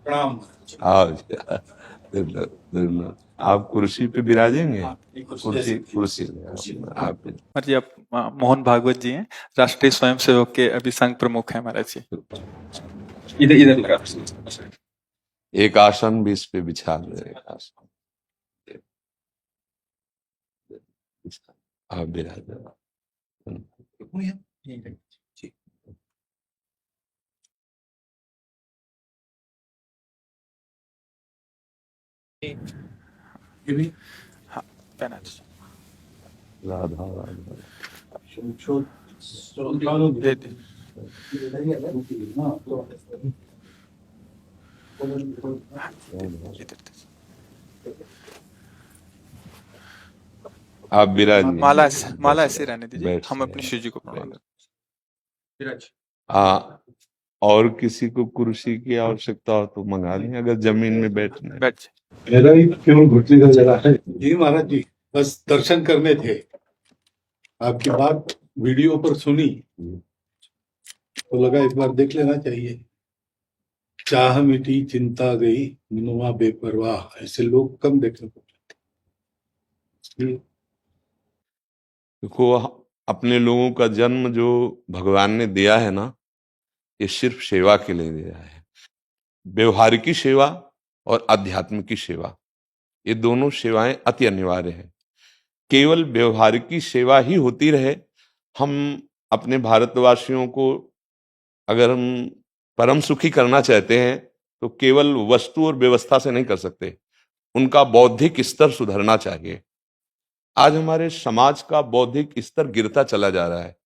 प्रणाम। आओ जी, आप कुर्सी पे विराजेंगे। हाँ, एक कुर्सी कुर्सी कुर्सी। आप जी, आप मोहन भागवत जी हैं, राष्ट्रीय स्वयंसेवक के अभी संघ प्रमुख हैं महाराज जी। इधर इधर लगा। एक आसन भी इस पे बिछा दे। एक आसन आप विराज। जी। ये भी हाँ, पहना दीजिए। राधा राधा दे दे। इधर दीजिए। आप विराज। माला ऐसे रहने दीजिए, बैठ हम से अपनी शिव जी को प्रणाम करते विराज। और किसी को कुर्सी की आवश्यकता हो तो मंगा लें, अगर जमीन में बैठना हैं। है। बैठ जाइए। मेरा ही केवल घुटने का जगह है जी महाराज जी, बस दर्शन करने थे। आपकी बात वीडियो पर सुनी तो लगा एक बार देख लेना चाहिए। चाह मिटी चिंता गई मनुआ बेपरवाह, ऐसे लोग कम देखने को मिलते। देखो, अपने लोगों का जन्म जो भगवान ने दिया है ना, ये सिर्फ सेवा के लिए दिया है। व्यवहारिकी सेवा और आध्यात्म की सेवा, ये दोनों सेवाएं अति अनिवार्य है। केवल व्यवहारिकी सेवा ही होती रहे, हम अपने भारतवासियों को अगर हम परम सुखी करना चाहते हैं तो केवल वस्तु और व्यवस्था से नहीं कर सकते, उनका बौद्धिक स्तर सुधरना चाहिए। आज हमारे समाज का बौद्धिक स्तर गिरता चला जा रहा है,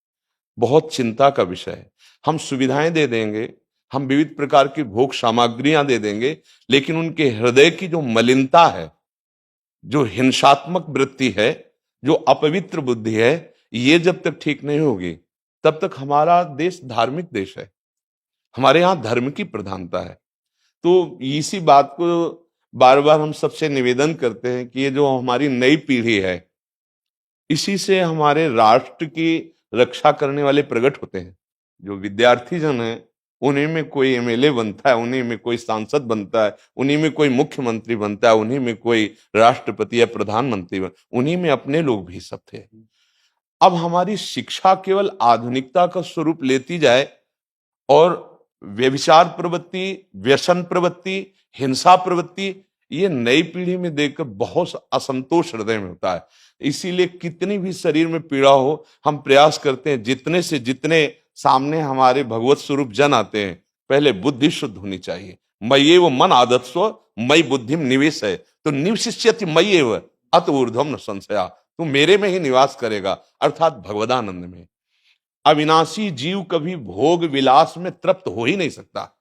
बहुत चिंता का विषय है। हम सुविधाएं दे देंगे, हम विविध प्रकार की भोग सामग्रियां दे देंगे, लेकिन उनके हृदय की जो मलिनता है, जो हिंसात्मक वृत्ति है, जो अपवित्र बुद्धि है, ये जब तक ठीक नहीं होगी तब तक हमारा देश धार्मिक देश है, हमारे यहाँ धर्म की प्रधानता है। तो इसी बात को बार बार हम सबसे निवेदन करते हैं कि ये जो हमारी नई पीढ़ी है, इसी से हमारे राष्ट्र की रक्षा करने वाले प्रकट होते हैं। जो विद्यार्थी जन है, उन्हीं में कोई एमएलए बनता है, उन्हीं में कोई सांसद बनता है, उन्हीं में कोई मुख्यमंत्री बनता है, उन्हीं में कोई राष्ट्रपति या प्रधानमंत्री उन्हीं में अपने लोग भी सब थे। अब हमारी शिक्षा केवल आधुनिकता का स्वरूप लेती जाए और व्यभिचार प्रवृत्ति, व्यसन प्रवृत्ति, हिंसा प्रवृत्ति, ये नई पीढ़ी में देखकर बहुत असंतोष हृदय में होता है। इसीलिए कितनी भी शरीर में पीड़ा हो, हम प्रयास करते हैं जितने से जितने सामने हमारे भगवत स्वरूप जन आते हैं, पहले बुद्धि शुद्ध होनी चाहिए। मय्ये वो मन आदत्स्व मई बुद्धिम निवेश है, तो निवशिष्यति मय्ये वो अत ऊर्ध्वम न संशया, तू मेरे में ही निवास करेगा, अर्थात भगवदानंद में। अविनाशी जीव कभी भोग विलास में तृप्त हो ही नहीं सकता।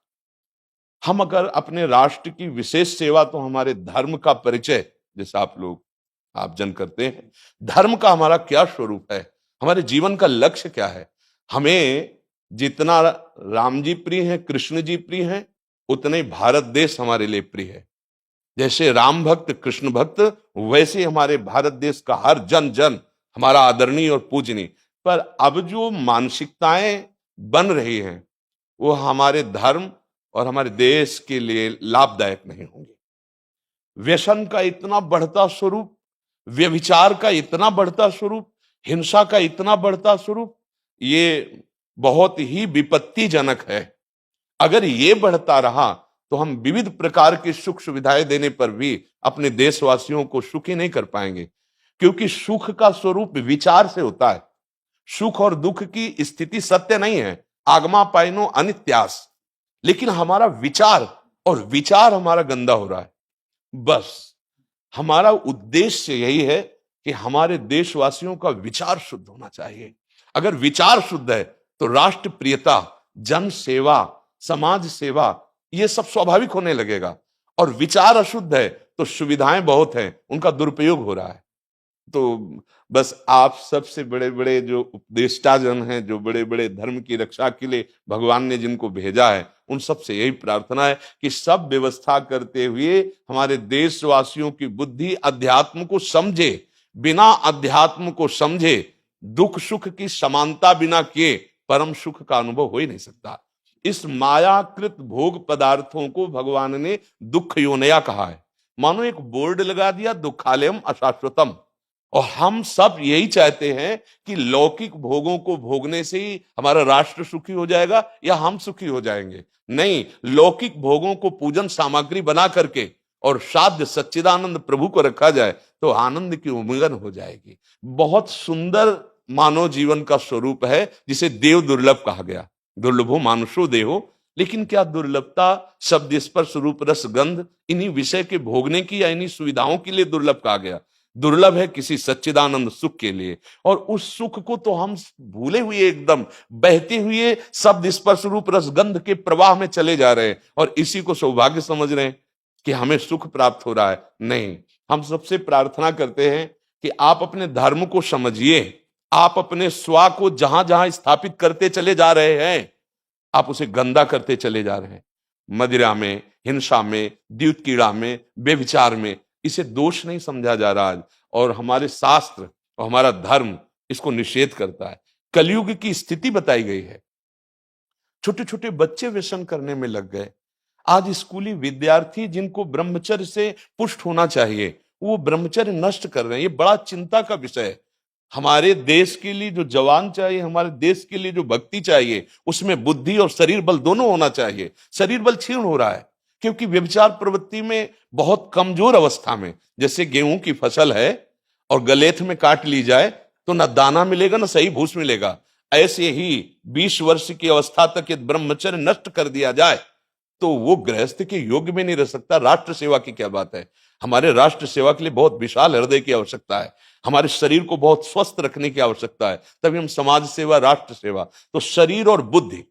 हम अगर अपने राष्ट्र की विशेष सेवा, तो हमारे धर्म का परिचय, जैसे आप जन करते हैं, धर्म का हमारा क्या स्वरूप है, हमारे जीवन का लक्ष्य क्या है। हमें जितना राम जी प्रिय हैं, कृष्ण जी प्रिय हैं, उतने भारत देश हमारे लिए प्रिय है। जैसे राम भक्त, कृष्ण भक्त, वैसे हमारे भारत देश का हर जन जन हमारा आदरणीय और पूजनीय। पर अब जो मानसिकताएं बन रही हैं, वो हमारे धर्म और हमारे देश के लिए लाभदायक नहीं होंगी। व्यसन का इतना बढ़ता स्वरूप, व्यभिचार का इतना बढ़ता स्वरूप, हिंसा का इतना बढ़ता स्वरूप, ये बहुत ही विपत्तिजनक है। अगर ये बढ़ता रहा तो हम विविध प्रकार की सुख सुविधाएं देने पर भी अपने देशवासियों को सुखी नहीं कर पाएंगे, क्योंकि सुख का स्वरूप विचार से होता है। सुख और दुख की स्थिति सत्य नहीं है, आगमा पाइनो अनित्यास, लेकिन हमारा विचार, और विचार हमारा गंदा हो रहा है। बस हमारा उद्देश्य यही है कि हमारे देशवासियों का विचार शुद्ध होना चाहिए। अगर विचार शुद्ध है तो राष्ट्र प्रियता, जन सेवा, समाज सेवा, ये सब स्वाभाविक होने लगेगा। और विचार अशुद्ध है तो सुविधाएं बहुत हैं, उनका दुरुपयोग हो रहा है। तो बस आप सबसे बड़े बड़े जो उपदेष्टा जन हैं, जो बड़े बड़े धर्म की रक्षा के लिए भगवान ने जिनको भेजा है, उन सबसे यही प्रार्थना है कि सब व्यवस्था करते हुए हमारे देशवासियों की बुद्धि अध्यात्म को समझे। बिना अध्यात्म को समझे दुख सुख की समानता बिना किए परम सुख का अनुभव हो ही नहीं सकता। इस मायाकृत भोग पदार्थों को भगवान ने दुख योनया कहा है। मानो एक बोर्ड लगा दिया, दुखालयम अशाश्वतम। और हम सब यही चाहते हैं कि लौकिक भोगों को भोगने से ही हमारा राष्ट्र सुखी हो जाएगा या हम सुखी हो जाएंगे। नहीं, लौकिक भोगों को पूजन सामग्री बना करके और साध्य सच्चिदानंद प्रभु को रखा जाए तो आनंद की उमंगन हो जाएगी। बहुत सुंदर मानव जीवन का स्वरूप है जिसे देव दुर्लभ कहा गया। दुर्लभो मानुषो देहो। लेकिन क्या दुर्लभता शब्द स्पर्श रूप रस गंध इन्हीं विषय के भोगने की या इन्हीं सुविधाओं के लिए दुर्लभ कहा गया? दुर्लभ है किसी सच्चिदानंद सुख के लिए। और उस सुख को तो हम भूले हुए एकदम बहते हुए शब्द स्पर्श रूप रस गंध के प्रवाह में चले जा रहे हैं और इसी को सौभाग्य समझ रहे हैं कि हमें सुख प्राप्त हो रहा है। नहीं, हम सबसे प्रार्थना करते हैं कि आप अपने धर्म को समझिए। आप अपने स्वा को जहां जहां स्थापित करते चले जा रहे हैं, आप उसे गंदा करते चले जा रहे हैं। मदिरा में, हिंसा में, द्यूत कीड़ा में, बेविचार में। इसे दोष नहीं समझा जा रहा है और हमारे शास्त्र और हमारा धर्म इसको निषेध करता है। कलयुग की स्थिति बताई गई है। छोटे छोटे बच्चे व्यसन करने में लग गए। आज स्कूली विद्यार्थी जिनको ब्रह्मचर्य से पुष्ट होना चाहिए वो ब्रह्मचर्य नष्ट कर रहे हैं। ये बड़ा चिंता का विषय है। हमारे देश के लिए जो जवान चाहिए, हमारे देश के लिए जो भक्ति चाहिए, उसमें बुद्धि और शरीर बल दोनों होना चाहिए। शरीर बल क्षीण हो रहा है क्योंकि व्यभिचार प्रवृत्ति में बहुत कमजोर अवस्था में, जैसे गेहूं की फसल है और गलेथ में काट ली जाए तो न दाना मिलेगा न सही भूस मिलेगा। ऐसे ही 20 वर्ष की अवस्था तक यदि ब्रह्मचर्य नष्ट कर दिया जाए तो वो गृहस्थ के योग्य में नहीं रह सकता। राष्ट्र सेवा की क्या बात है। हमारे राष्ट्र सेवा के लिए बहुत विशाल हृदय की आवश्यकता है। हमारे शरीर को बहुत स्वस्थ रखने की आवश्यकता है, तभी हम समाज सेवा, राष्ट्र सेवा। तो शरीर और बुद्धि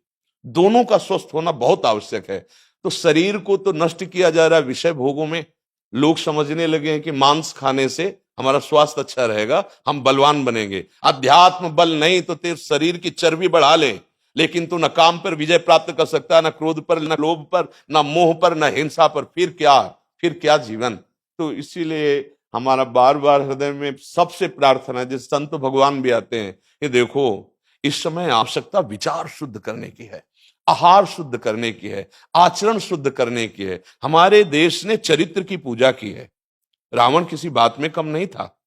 दोनों का स्वस्थ होना बहुत आवश्यक है। तो शरीर को तो नष्ट किया जा रहा है विषय भोगों में। लोग समझने लगे हैं कि मांस खाने से हमारा स्वास्थ्य अच्छा रहेगा, हम बलवान बनेंगे। अध्यात्म बल नहीं तो तेरे शरीर की चर्बी बढ़ा ले, लेकिन तू न काम पर विजय प्राप्त कर सकता, न क्रोध पर, न लोभ पर, न मोह पर, न हिंसा पर। फिर क्या जीवन। तो इसीलिए हमारा बार बार हृदय में सबसे प्रार्थना है, जिस संत भगवान भी आते हैं कि देखो इस समय आवश्यकता विचार शुद्ध करने की है, आहार शुद्ध करने की है, आचरण शुद्ध करने की है। हमारे देश ने चरित्र की पूजा की है। रावण किसी बात में कम नहीं था।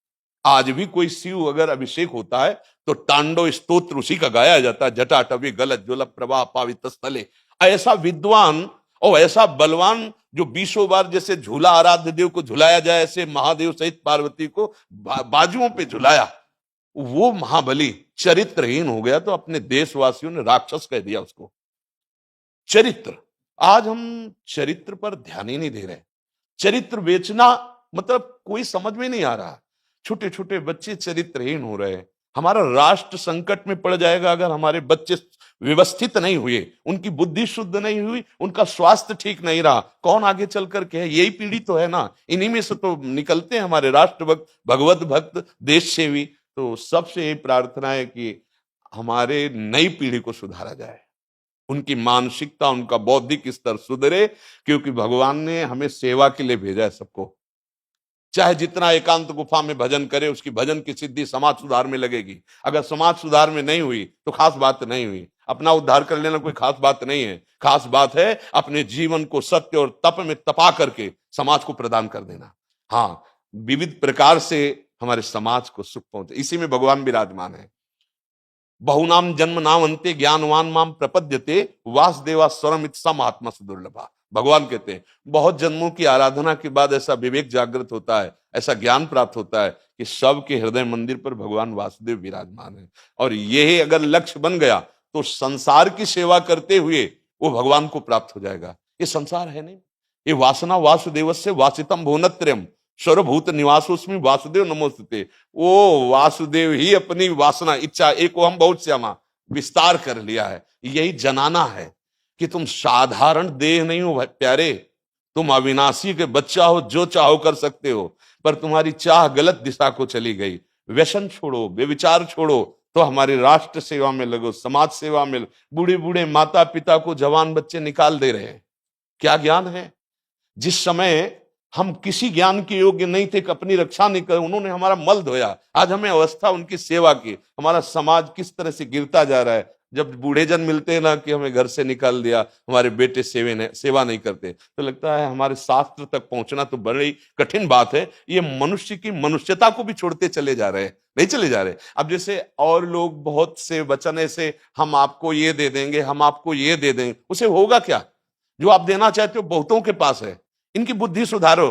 आज भी कोई शिव अगर अभिषेक होता है तो तांडव स्तोत्र उसी का गाया जाता है। जटाटवी गलत ज्वल प्रवाह पावित स्थले। ऐसा विद्वान और ऐसा बलवान जो 20 बार जैसे झूला आराध्य देव को झुलाया जाए, ऐसे महादेव सहित पार्वती को बाजुओं पे झुलाया, वो महाबली चरित्रहीन हो गया तो अपने देशवासियों ने राक्षस कह दिया उसको। चरित्र, आज हम चरित्र पर ध्यान ही नहीं दे रहे। चरित्र बेचना मतलब कोई समझ में नहीं आ रहा। छोटे छोटे बच्चे चरित्रहीन हो रहे हैं। हमारा राष्ट्र संकट में पड़ जाएगा अगर हमारे बच्चे व्यवस्थित नहीं हुए, उनकी बुद्धि शुद्ध नहीं हुई, उनका स्वास्थ्य ठीक नहीं रहा। कौन आगे चल कर के है? यही पीढ़ी तो है ना। इन्हीं में से तो निकलते हैं हमारे राष्ट्र भक्त, भगवत भक्त, देश सेवी। तो सबसे यही प्रार्थना है कि हमारे नई पीढ़ी को सुधारा जाए, उनकी मानसिकता, उनका बौद्धिक स्तर सुधरे, क्योंकि भगवान ने हमें सेवा के लिए भेजा है सबको। चाहे जितना एकांत गुफा में भजन करे, उसकी भजन की सिद्धि समाज सुधार में लगेगी। अगर समाज सुधार में नहीं हुई तो खास बात नहीं हुई। अपना उद्धार कर लेना कोई खास बात नहीं है। खास बात है अपने जीवन को सत्य और तप में तपा करके समाज को प्रदान कर देना। हाँ, विविध प्रकार से हमारे समाज को सुख पहुंचे, इसी में भगवान विराजमान है। बहुनाम जन्म नाम अंते ज्ञानवान माम प्रपद्यते वासुदेवा स्वरमित सम आत्मा सुदुर्लभा। भगवान कहते हैं बहुत जन्मों की आराधना के बाद ऐसा विवेक जागृत होता है, ऐसा ज्ञान प्राप्त होता है कि सबके हृदय मंदिर पर भगवान वासुदेव विराजमान है। और यही अगर लक्ष्य बन गया तो संसार की सेवा करते हुए वो भगवान को प्राप्त हो जाएगा। ये संसार है नहीं, ये वासना वासुदेवस्य वासितम भुवनत्रयम् सर्वभूत निवासोस्मि वासुदेव नमोस्तुते। वो वासुदेव ही अपनी वासना, इच्छा, एको हम बहुत श्यामा विस्तार कर लिया है। यही जनाना है कि तुम साधारण देह नहीं हो प्यारे, तुम अविनाशी के बच्चा हो, जो चाहो कर सकते हो। पर तुम्हारी चाह गलत दिशा को चली गई। व्यसन छोड़ो, बेविचार छोड़ो, तो हमारी राष्ट्र सेवा में लगो, समाज सेवा में। बूढ़े बूढ़े माता पिता को जवान बच्चे निकाल दे रहे हैं। क्या ज्ञान है? जिस समय हम किसी ज्ञान के योग्य नहीं थे कि अपनी रक्षा नहीं कर, उन्होंने हमारा मल धोया। आज हमें अवस्था उनकी सेवा की। हमारा समाज किस तरह से गिरता जा रहा है। जब बूढ़े जन मिलते हैं ना कि हमें घर से निकाल दिया, हमारे बेटे सेवा नहीं करते, तो लगता है हमारे शास्त्र तक पहुंचना तो बड़ी कठिन बात है। ये मनुष्य की मनुष्यता को भी छोड़ते चले जा रहे हैं, नहीं चले जा रहे। अब जैसे और लोग बहुत से वचन ऐसे, हम आपको ये दे देंगे, हम आपको ये दे देंगे, उसे होगा क्या? जो आप देना चाहते हो बहुतों के पास है। इनकी बुद्धि सुधारो,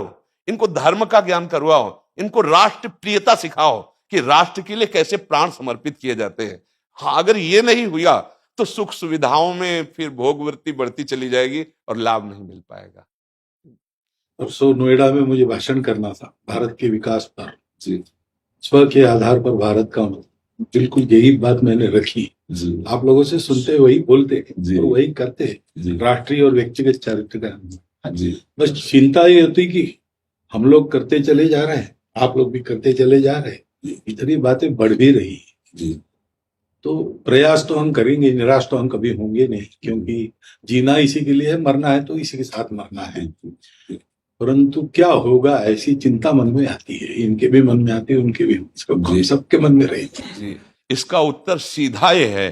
इनको धर्म का ज्ञान करवाओ, इनको राष्ट्र प्रियता सिखाओ कि राष्ट्र के लिए कैसे प्राण समर्पित किए जाते हैं। हाँ, अगर ये नहीं हुआ तो सुख सुविधाओं में फिर भोगवृत्ति बढ़ती चली जाएगी और लाभ नहीं मिल पाएगा। परसों नोएडा में मुझे भाषण करना था भारत के विकास पर जी, स्व के आधार पर भारत का बिल्कुल यही बात मैंने रखी जी। आप लोगों से सुनते वही बोलते और वही करते राष्ट्रीय और व्यक्तिगत चरित्र का जी। बस चिंता ये होती कि हम लोग करते चले जा रहे हैं, आप लोग भी करते चले जा रहे हैं, इतनी बातें बढ़ भी रही जी। तो प्रयास तो हम करेंगे, निराश तो हम कभी होंगे नहीं, क्योंकि जीना इसी के लिए है, मरना है तो इसी के साथ मरना है। परंतु क्या होगा ऐसी चिंता मन में आती है, इनके भी मन में आती है, उनके भी, सबके मन में रहती है। इसका उत्तर सीधा ये है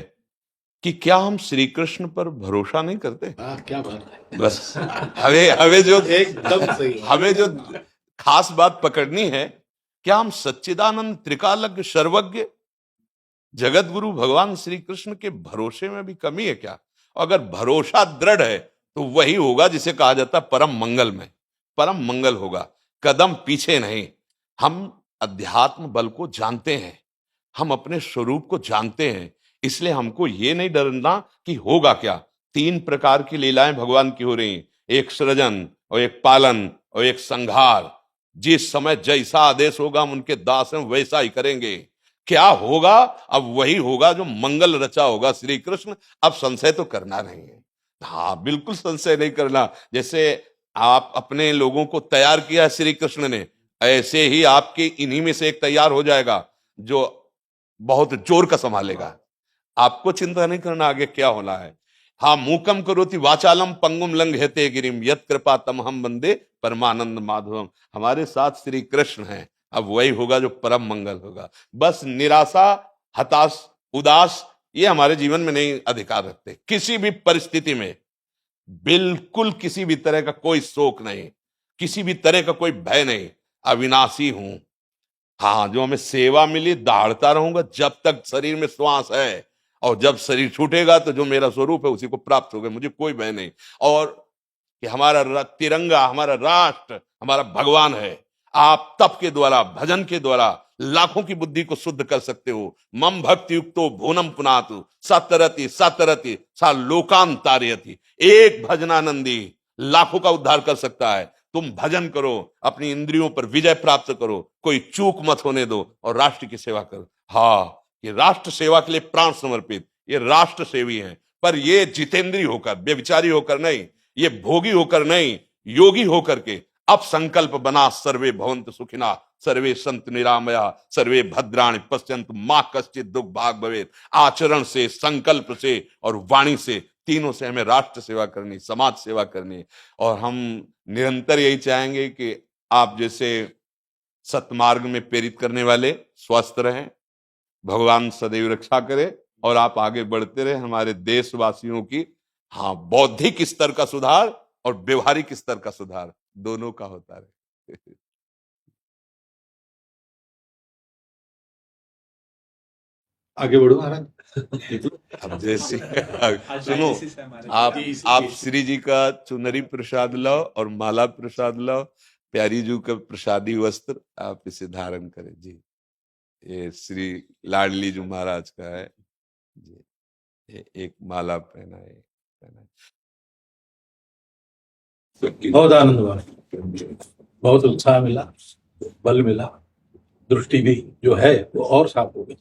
कि क्या हम श्री कृष्ण पर भरोसा नहीं करते? क्या बात है। बस हमें जो एकदम सही, हमें जो खास बात पकड़नी है, क्या हम सच्चिदानंद त्रिकालज्ञ सर्वज्ञ जगत गुरु भगवान श्री कृष्ण के भरोसे में भी कमी है क्या? अगर भरोसा दृढ़ है तो वही होगा जिसे कहा जाता है परम मंगल में, परम मंगल होगा, कदम पीछे नहीं। हम अध्यात्म बल को जानते हैं, हम अपने स्वरूप को जानते हैं, इसलिए हमको ये नहीं डरना कि होगा क्या। 3 प्रकार की लीलाएं भगवान की हो रही, एक सृजन और एक पालन और एक संहार। जिस समय जैसा आदेश होगा हम उनके दास हैं, वैसा ही करेंगे। क्या होगा? अब वही होगा जो मंगल रचा होगा श्री कृष्ण। अब संशय तो करना नहीं है, हाँ बिल्कुल संशय नहीं करना। जैसे आप अपने लोगों को तैयार किया श्री कृष्ण ने, ऐसे ही आपके इन्हीं में से एक तैयार हो जाएगा जो बहुत जोर का संभालेगा। आपको चिंता नहीं करना आगे क्या होना है। हाँ, मूकम करोति वाचालम पंगुम लंघयते गिरिम यत् कृपा तमहम वंदे परमानंद माधवम। हमारे साथ श्री कृष्ण हैं, अब वही होगा जो परम मंगल होगा। बस निराशा, हताश, उदास ये हमारे जीवन में नहीं अधिकार रखते। किसी भी परिस्थिति में बिल्कुल किसी भी तरह का कोई शोक नहीं, किसी भी तरह का कोई भय नहीं। अविनाशी हूं, हाँ जो हमें सेवा मिली दहाड़ता रहूंगा जब तक शरीर में श्वास है, और जब शरीर छूटेगा तो जो मेरा स्वरूप है उसी को प्राप्त होगा, मुझे कोई भय नहीं। और कि हमारा तिरंगा, हमारा राष्ट्र, हमारा भगवान है। आप तप के द्वारा, भजन के द्वारा लाखों की बुद्धि को शुद्ध कर सकते हो। मम भक्ति युक्तो भुवनम पुनातु सतरति सतरति सा लोकांतारयति। एक भजनानंदी लाखों का उद्धार कर सकता है। तुम भजन करो, अपनी इंद्रियों पर विजय प्राप्त करो, कोई चूक मत होने दो और राष्ट्र की सेवा करो। हाँ, ये राष्ट्र सेवा के लिए प्राण समर्पित, ये राष्ट्र सेवी हैं। पर ये जितेंद्री होकर, व्यभिचारी होकर नहीं, ये भोगी होकर नहीं, योगी होकर के अब संकल्प बना, सर्वे भवन्तु सुखिना सर्वे संतु निरामया सर्वे भद्राणि पश्यन्तु मां कश्चित् दुख भाग भवेत्। आचरण से, संकल्प से और वाणी से, तीनों से हमें राष्ट्र सेवा करनी, समाज सेवा करनी। और हम निरंतर यही चाहेंगे कि आप जैसे सतमार्ग में प्रेरित करने वाले स्वस्थ रहें, भगवान सदैव रक्षा करे और आप आगे बढ़ते रहे। हमारे देशवासियों की हाँ बौद्धिक स्तर का सुधार और व्यवहारिक स्तर का सुधार दोनों का होता रहे। आगे बढ़ो महाराज। अब जैसे सुनो, आप श्री जी का चुनरी प्रसाद लाओ और माला प्रसाद लाओ, प्यारी जी का प्रसादी वस्त्र आप इसे धारण करें जी। ये श्री लाडली जी महाराज का है जी, ये एक माला पहनाए। बहुत आनंद हुआ, बहुत उत्साह मिला, बल मिला, दृष्टि भी जो है वो और साफ हो गई।